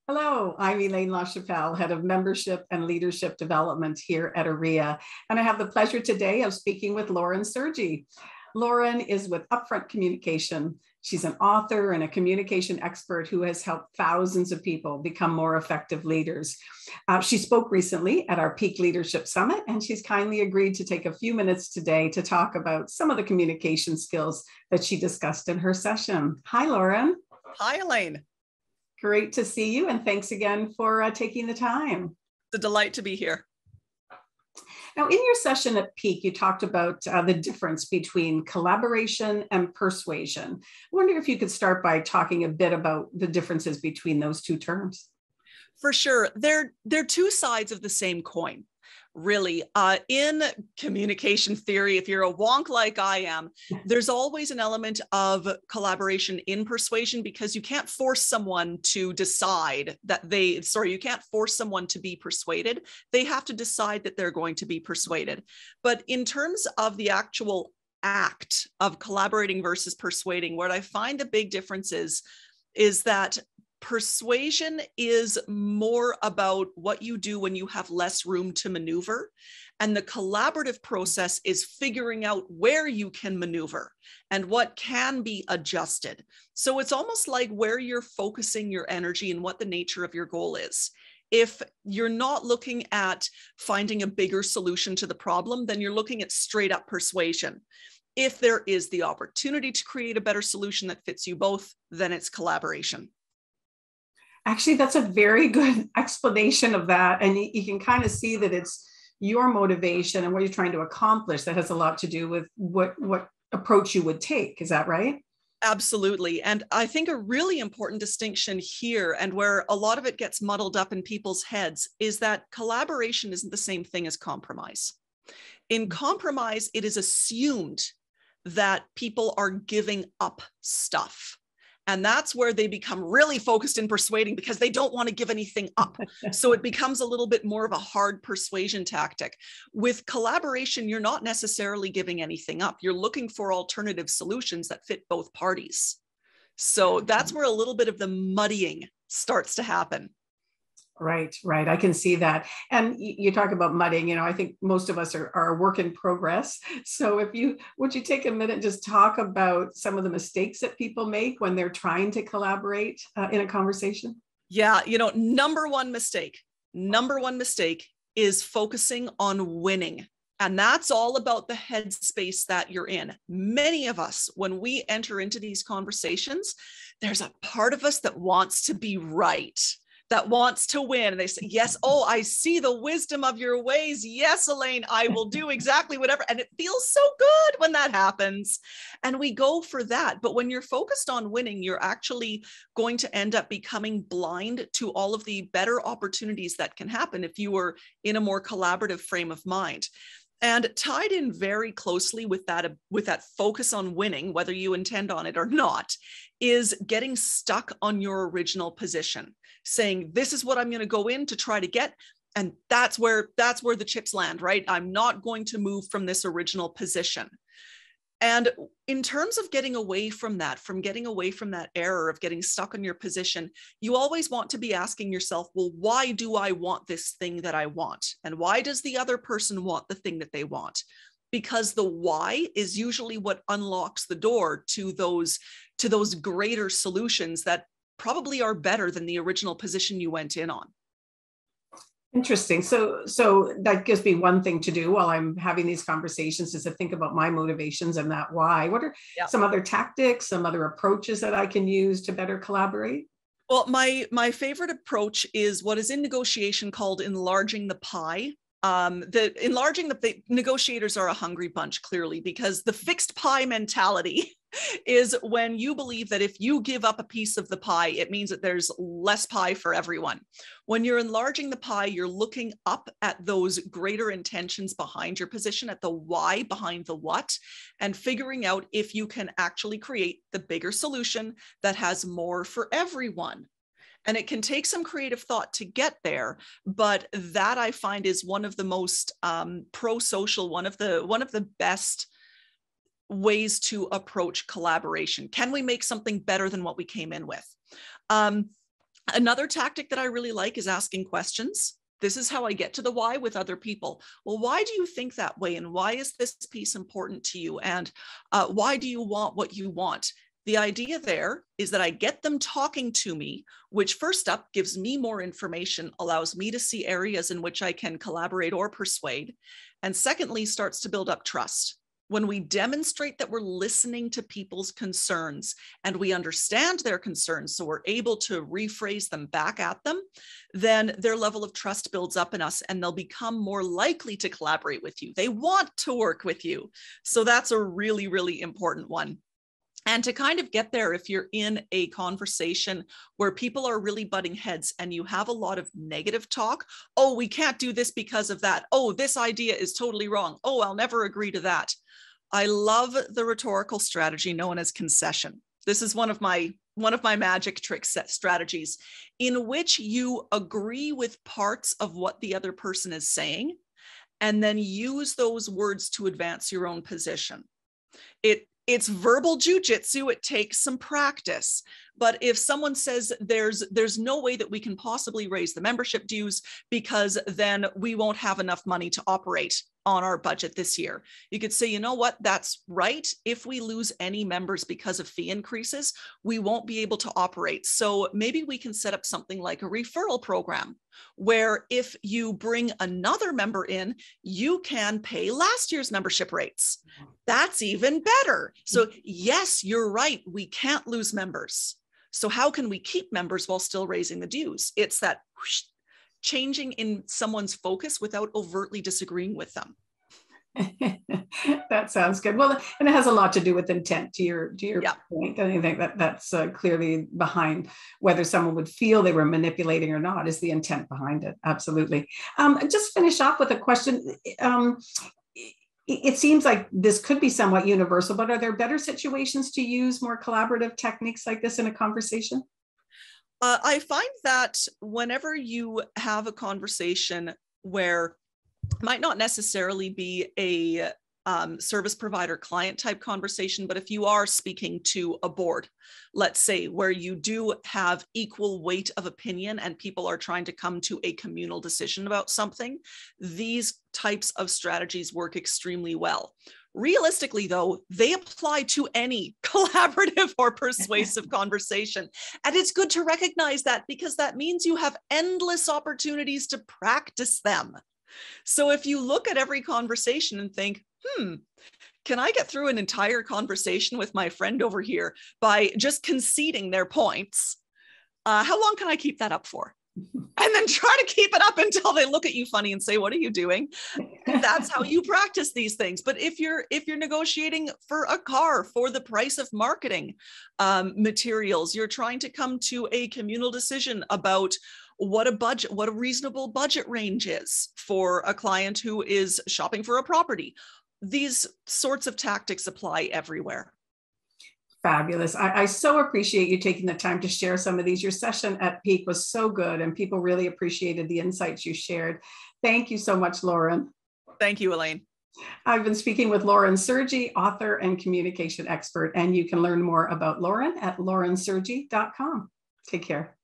Hello, I'm Elaine LaChapelle, Head of Membership and Leadership Development here at AREA. And I have the pleasure today of speaking with Lauren Sergy. Lauren is with Upfront Communication. She's an author and a communication expert who has helped thousands of people become more effective leaders. She spoke recently at our Peak Leadership Summit, and she's kindly agreed to take a few minutes today to talk about some of the communication skills that she discussed in her session. Hi, Lauren. Hi, Elaine. Great to see you, and thanks again for taking the time. It's a delight to be here. Now, in your session at Peak, you talked about the difference between collaboration and persuasion. I wonder if you could start by talking a bit about the differences between those two terms. For sure. They're two sides of the same coin. Really, in communication theory, if you're a wonk like I am, there's always an element of collaboration in persuasion because you can't force someone to decide that you can't force someone to be persuaded. They have to decide that they're going to be persuaded. But in terms of the actual act of collaborating versus persuading, what I find the big difference is that persuasion is more about what you do when you have less room to maneuver. And the collaborative process is figuring out where you can maneuver and what can be adjusted. So it's almost like where you're focusing your energy and what the nature of your goal is. If you're not looking at finding a bigger solution to the problem, then you're looking at straight up persuasion. If there is the opportunity to create a better solution that fits you both, then it's collaboration. Actually, that's a very good explanation of that. And you can kind of see that it's your motivation and what you're trying to accomplish that has a lot to do with what approach you would take. Is that right? Absolutely. And I think a really important distinction here, and where a lot of it gets muddled up in people's heads, is that collaboration isn't the same thing as compromise. In compromise, it is assumed that people are giving up stuff. And that's where they become really focused in persuading because they don't want to give anything up. So it becomes a little bit more of a hard persuasion tactic. With collaboration, you're not necessarily giving anything up. You're looking for alternative solutions that fit both parties. So that's where a little bit of the muddying starts to happen. Right. I can see that. And you talk about mudding, I think most of us are a work in progress. So would you take a minute and just talk about some of the mistakes that people make when they're trying to collaborate in a conversation? Yeah. Number one mistake is focusing on winning. And that's all about the headspace that you're in. Many of us, when we enter into these conversations, there's a part of us that wants to be right, that wants to win. And they say, yes, oh, I see the wisdom of your ways. Yes, Elaine, I will do exactly whatever. And it feels so good when that happens. And we go for that. But when you're focused on winning, you're actually going to end up becoming blind to all of the better opportunities that can happen if you were in a more collaborative frame of mind. And tied in very closely with that focus on winning, whether you intend on it or not, is getting stuck on your original position, saying, this is what I'm going to go in to try to get. And that's where the chips land, right? I'm not going to move from this original position. And in terms of getting away from that error of getting stuck on your position, you always want to be asking yourself, well, why do I want this thing that I want? And why does the other person want the thing that they want? Because the why is usually what unlocks the door to those greater solutions that probably are better than the original position you went in on. Interesting. So that gives me one thing to do while I'm having these conversations is to think about my motivations and that why. What are some other tactics, some other approaches that I can use to better collaborate? Well, my favorite approach is what is in negotiation called enlarging the pie. The negotiators are a hungry bunch, clearly, because the fixed pie mentality is when you believe that if you give up a piece of the pie, it means that there's less pie for everyone. When you're enlarging the pie, you're looking up at those greater intentions behind your position, at the why behind the what, and figuring out if you can actually create the bigger solution that has more for everyone. And it can take some creative thought to get there, but that I find is one of the most pro-social, one of the best ways to approach collaboration. Can we make something better than what we came in with? Another tactic that I really like is asking questions. This is how I get to the why with other people. Well, why do you think that way? And why is this piece important to you? And why do you want what you want? The idea there is that I get them talking to me, which first up gives me more information, allows me to see areas in which I can collaborate or persuade. And secondly, starts to build up trust. When we demonstrate that we're listening to people's concerns and we understand their concerns, so we're able to rephrase them back at them, then their level of trust builds up in us and they'll become more likely to collaborate with you. They want to work with you. So that's a really, really important one. And to kind of get there, if you're in a conversation where people are really butting heads and you have a lot of negative talk, oh, we can't do this because of that. Oh, this idea is totally wrong. Oh, I'll never agree to that. I love the rhetorical strategy known as concession. This is one of my magic trick set strategies in which you agree with parts of what the other person is saying and then use those words to advance your own position. It's verbal jujitsu. It takes some practice. But if someone says there's no way that we can possibly raise the membership dues because then we won't have enough money to operate on our budget this year, you could say, you know what, that's right. If we lose any members because of fee increases, we won't be able to operate. So maybe we can set up something like a referral program where if you bring another member in, you can pay last year's membership rates. That's even better. So yes, you're right. We can't lose members. So how can we keep members while still raising the dues? It's that whoosh, changing in someone's focus without overtly disagreeing with them. That sounds good. Well, and it has a lot to do with intent to your Yeah. point. And I think that's clearly behind whether someone would feel they were manipulating or not is the intent behind it. Absolutely. Just finish off with a question. It seems like this could be somewhat universal, but are there better situations to use more collaborative techniques like this in a conversation? I find that whenever you have a conversation where it might not necessarily be a service provider client type conversation, but if you are speaking to a board, let's say, where you do have equal weight of opinion and people are trying to come to a communal decision about something, these types of strategies work extremely well. Realistically, though, they apply to any collaborative or persuasive conversation. And it's good to recognize that because that means you have endless opportunities to practice them. So if you look at every conversation and think, can I get through an entire conversation with my friend over here by just conceding their points? How long can I keep that up for? And then try to keep it up until they look at you funny and say, what are you doing? That's how you practice these things. But if you're negotiating for a car for the price of marketing materials, you're trying to come to a communal decision about what a reasonable budget range is for a client who is shopping for a property. These sorts of tactics apply everywhere. Fabulous. I so appreciate you taking the time to share some of these. Your session at Peak was so good and people really appreciated the insights you shared. Thank you so much, Lauren. Thank you, Elaine. I've been speaking with Lauren Sergy, author and communication expert, and you can learn more about Lauren at laurensergy.com. Take care.